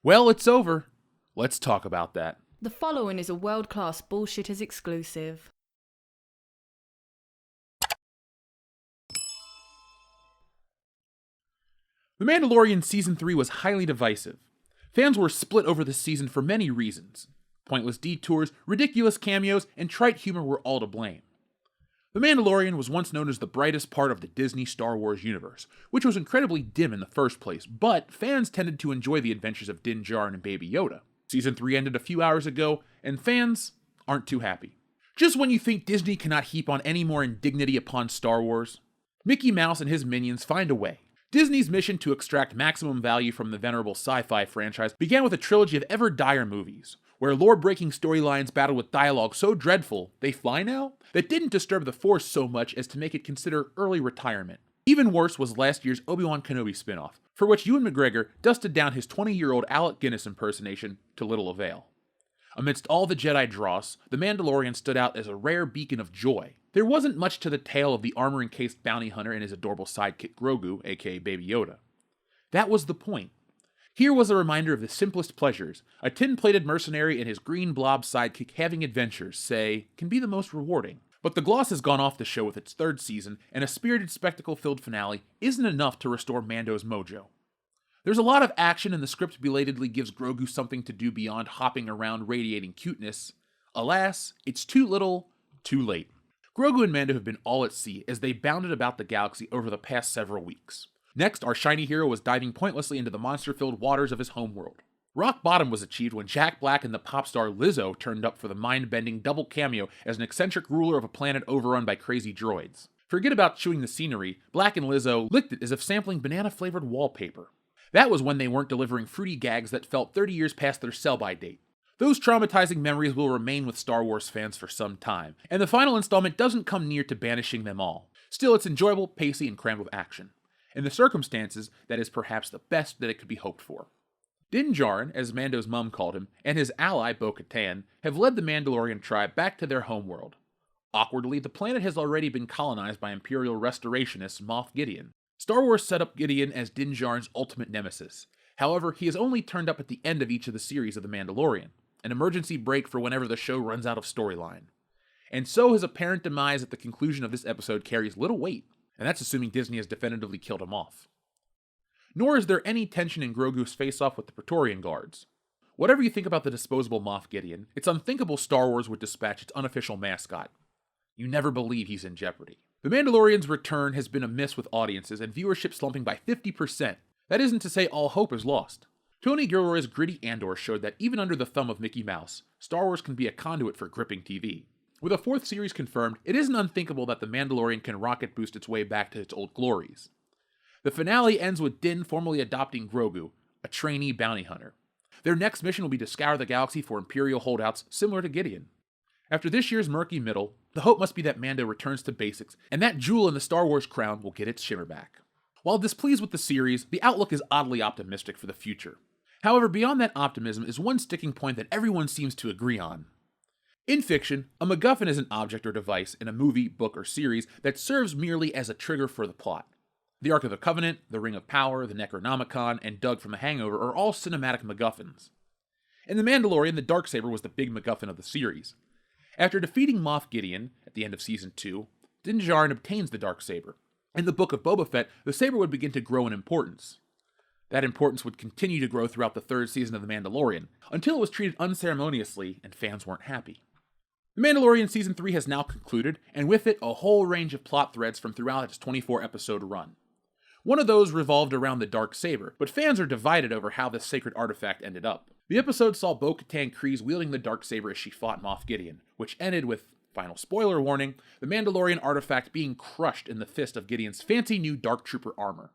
Well, it's over. Let's talk about that. The following is a world-class Bullshitters exclusive. The Mandalorian Season 3 was highly divisive. Fans were split over the season for many reasons. Pointless detours, ridiculous cameos, and trite humor were all to blame. The Mandalorian was once known as the brightest part of the Disney Star Wars universe, which was incredibly dim in the first place, but fans tended to enjoy the adventures of Din Djarin and Baby Yoda. Season 3 ended a few hours ago, and fans aren't too happy. Just when you think Disney cannot heap on any more indignity upon Star Wars, Mickey Mouse and his minions find a way. Disney's mission to extract maximum value from the venerable sci-fi franchise began with a trilogy of ever dire movies, where lore-breaking storylines battled with dialogue so dreadful, they fly now, that didn't disturb the Force so much as to make it consider early retirement. Even worse was last year's Obi-Wan Kenobi spin-off, for which Ewan McGregor dusted down his 20-year-old Alec Guinness impersonation to little avail. Amidst all the Jedi dross, The Mandalorian stood out as a rare beacon of joy. There wasn't much to the tale of the armor-encased bounty hunter and his adorable sidekick Grogu, aka Baby Yoda. That was the point. Here was a reminder of the simplest pleasures. A tin-plated mercenary and his green blob sidekick having adventures, say, can be the most rewarding. But the gloss has gone off the show with its third season, and a spirited spectacle-filled finale isn't enough to restore Mando's mojo. There's a lot of action, and the script belatedly gives Grogu something to do beyond hopping around radiating cuteness. Alas, it's too little, too late. Grogu and Mando have been all at sea as they bounded about the galaxy over the past several weeks. Next, our shiny hero was diving pointlessly into the monster-filled waters of his homeworld. Rock bottom was achieved when Jack Black and the pop star Lizzo turned up for the mind-bending double cameo as an eccentric ruler of a planet overrun by crazy droids. Forget about chewing the scenery, Black and Lizzo licked it as if sampling banana-flavored wallpaper. That was when they weren't delivering fruity gags that felt 30 years past their sell-by date. Those traumatizing memories will remain with Star Wars fans for some time, and the final installment doesn't come near to banishing them all. Still, it's enjoyable, pacey, and crammed with action. In the circumstances, that is perhaps the best that it could be hoped for. Din Djarin, as Mando's mum called him, and his ally Bo-Katan have led the Mandalorian tribe back to their homeworld. Awkwardly, the planet has already been colonized by Imperial restorationist Moff Gideon. Star Wars set up Gideon as Din Djarin's ultimate nemesis. However, he has only turned up at the end of each of the series of The Mandalorian, an emergency break for whenever the show runs out of storyline. And so his apparent demise at the conclusion of this episode carries little weight, and that's assuming Disney has definitively killed him off. Nor is there any tension in Grogu's face-off with the Praetorian Guards. Whatever you think about the disposable Moff Gideon, it's unthinkable Star Wars would dispatch its unofficial mascot. You never believe he's in jeopardy. The Mandalorian's return has been a miss with audiences and viewership slumping by 50%. That isn't to say all hope is lost. Tony Gilroy's gritty Andor showed that even under the thumb of Mickey Mouse, Star Wars can be a conduit for gripping TV. With a fourth series confirmed, it isn't unthinkable that The Mandalorian can rocket boost its way back to its old glories. The finale ends with Din formally adopting Grogu, a trainee bounty hunter. Their next mission will be to scour the galaxy for Imperial holdouts similar to Gideon. After this year's murky middle, the hope must be that Mando returns to basics, and that jewel in the Star Wars crown will get its shimmer back. While displeased with the series, the outlook is oddly optimistic for the future. However, beyond that optimism is one sticking point that everyone seems to agree on. In fiction, a MacGuffin is an object or device in a movie, book, or series that serves merely as a trigger for the plot. The Ark of the Covenant, the Ring of Power, the Necronomicon, and Doug from The Hangover are all cinematic MacGuffins. In The Mandalorian, the Darksaber was the big MacGuffin of the series. After defeating Moff Gideon at the end of Season 2, Din Djarin obtains the Darksaber. In the Book of Boba Fett, the saber would begin to grow in importance. That importance would continue to grow throughout the third season of The Mandalorian, until it was treated unceremoniously and fans weren't happy. The Mandalorian Season 3 has now concluded, and with it, a whole range of plot threads from throughout its 24-episode run. One of those revolved around the Darksaber, but fans are divided over how this sacred artifact ended up. The episode saw Bo-Katan Kryze wielding the Darksaber as she fought Moff Gideon, which ended with, final spoiler warning, the Mandalorian artifact being crushed in the fist of Gideon's fancy new Dark Trooper armor.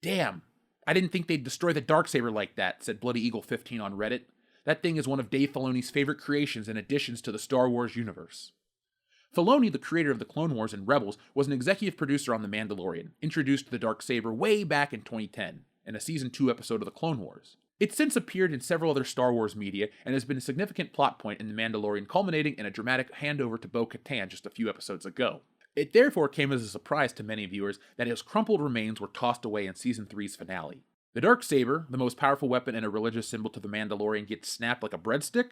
Damn, I didn't think they'd destroy the Darksaber like that, said Bloody Eagle 15 on Reddit. That thing is one of Dave Filoni's favorite creations and additions to the Star Wars universe. Filoni, the creator of the Clone Wars and Rebels, was an executive producer on The Mandalorian, introduced the Darksaber way back in 2010, in a Season 2 episode of the Clone Wars. It's since appeared in several other Star Wars media, and has been a significant plot point in The Mandalorian, culminating in a dramatic handover to Bo-Katan just a few episodes ago. It therefore came as a surprise to many viewers that his crumpled remains were tossed away in Season 3's finale. The Darksaber, the most powerful weapon and a religious symbol to the Mandalorian, gets snapped like a breadstick?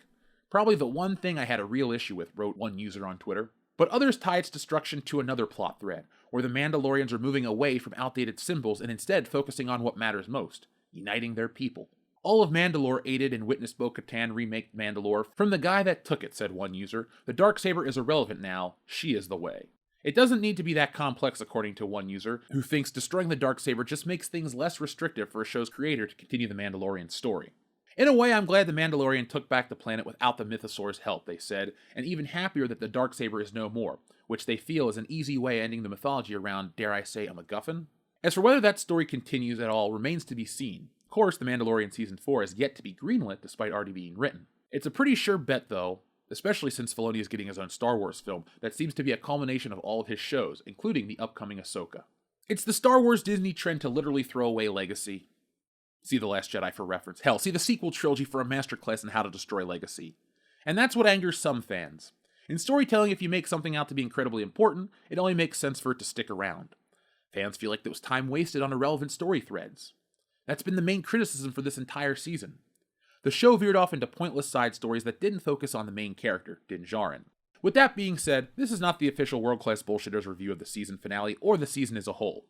Probably the one thing I had a real issue with, wrote one user on Twitter. But others tie its destruction to another plot thread, where the Mandalorians are moving away from outdated symbols and instead focusing on what matters most, uniting their people. All of Mandalore aided and witnessed Bo-Katan remake Mandalore from the guy that took it, said one user. The Darksaber is irrelevant now, she is the way. It doesn't need to be that complex, according to one user, who thinks destroying the Darksaber just makes things less restrictive for a show's creator to continue the Mandalorian story. In a way, I'm glad the Mandalorian took back the planet without the Mythosaur's help, they said, and even happier that the Darksaber is no more, which they feel is an easy way ending the mythology around, dare I say, a MacGuffin. As for whether that story continues at all remains to be seen. Of course, The Mandalorian Season 4 has yet to be greenlit despite already being written. It's a pretty sure bet, though, especially since Filoni is getting his own Star Wars film that seems to be a culmination of all of his shows, including the upcoming Ahsoka. It's the Star Wars Disney trend to literally throw away legacy. See The Last Jedi for reference. Hell, see the sequel trilogy for a masterclass in how to destroy legacy. And that's what angers some fans. In storytelling, if you make something out to be incredibly important, it only makes sense for it to stick around. Fans feel like there was time wasted on irrelevant story threads. That's been the main criticism for this entire season. The show veered off into pointless side stories that didn't focus on the main character, Din Djarin. With that being said, this is not the official World Class Bullshitters review of the season finale or the season as a whole.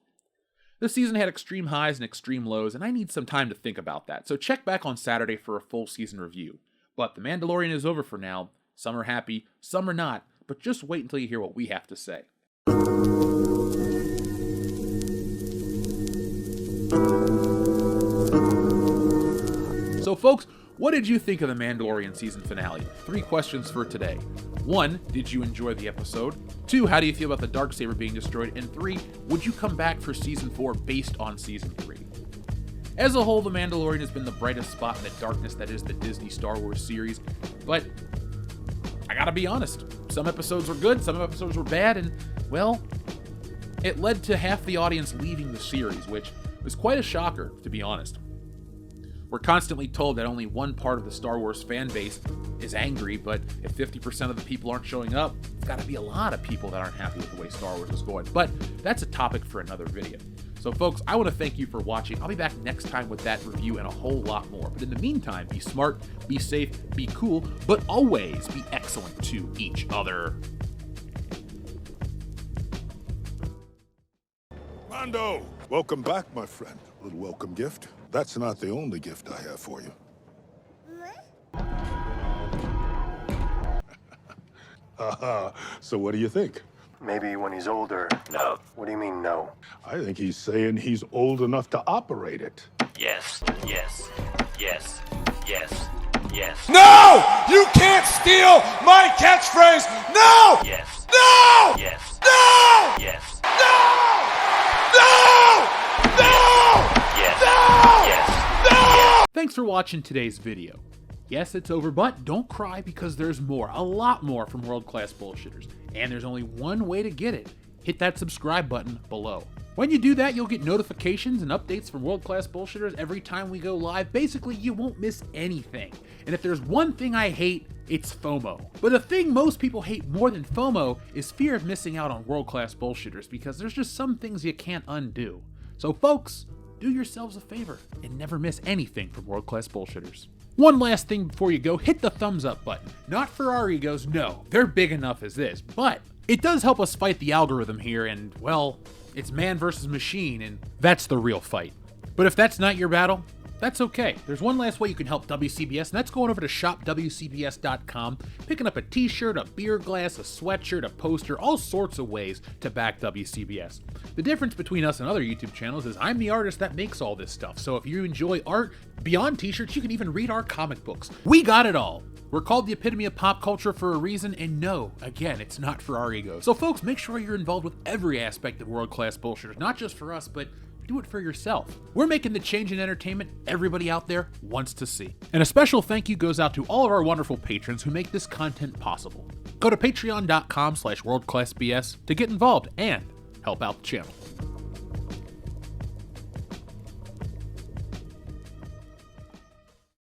The season had extreme highs and extreme lows, and I need some time to think about that, so check back on Saturday for a full season review. But The Mandalorian is over for now. Some are happy, some are not, but just wait until you hear what we have to say. So folks, what did you think of the Mandalorian season finale? 3 questions for today. 1, did you enjoy the episode? 2, how do you feel about the Darksaber being destroyed? And 3, would you come back for season 4 based on season 3? As a whole, The Mandalorian has been the brightest spot in the darkness that is the Disney Star Wars series, but I gotta be honest, some episodes were good, some episodes were bad, and, well, it led to half the audience leaving the series, which was quite a shocker, to be honest. We're constantly told that only one part of the Star Wars fan base is angry, but if 50% of the people aren't showing up, it's gotta be a lot of people that aren't happy with the way Star Wars is going. But that's a topic for another video. So folks, I want to thank you for watching. I'll be back next time with that review and a whole lot more. But in the meantime, be smart, be safe, be cool, but always be excellent to each other. Mando! Welcome back, my friend. A little welcome gift. That's not the only gift I have for you. So what do you think? Maybe when he's older. No. What do you mean, no? I think he's saying he's old enough to operate it. Yes, yes, yes, yes, yes. No! You can't steal my catchphrase! No! Yes. No! Yes. No! Yes. No! No! No! Yes. No! Yes. No! Thanks for watching today's video. Yes, it's over, but don't cry because there's more, a lot more from World Class Bullshitters. And there's only one way to get it. Hit that subscribe button below. When you do that, you'll get notifications and updates from World Class Bullshitters every time we go live. Basically, you won't miss anything. And if there's one thing I hate, it's FOMO. But the thing most people hate more than FOMO is fear of missing out on World Class Bullshitters, because there's just some things you can't undo. So folks, do yourselves a favor and never miss anything from World Class Bullshitters. One last thing before you go, hit the thumbs up button. Not for our egos, no, they're big enough as this, but it does help us fight the algorithm here, and, well, it's man versus machine, and that's the real fight. But if that's not your battle, that's okay. There's one last way you can help WCBS, and that's going over to shopwcbs.com, picking up a t-shirt, a beer glass, a sweatshirt, a poster, all sorts of ways to back WCBS. The difference between us and other YouTube channels is I'm the artist that makes all this stuff, so if you enjoy art, beyond t-shirts, you can even read our comic books. We got it all. We're called the epitome of pop culture for a reason, and no, again, it's not for our egos. So folks, make sure you're involved with every aspect of World Class Bullshitters, not just for us, but do it for yourself. We're making the change in entertainment everybody out there wants to see. And a special thank you goes out to all of our wonderful patrons who make this content possible. Go to patreon.com/worldclassbs to get involved and help out the channel.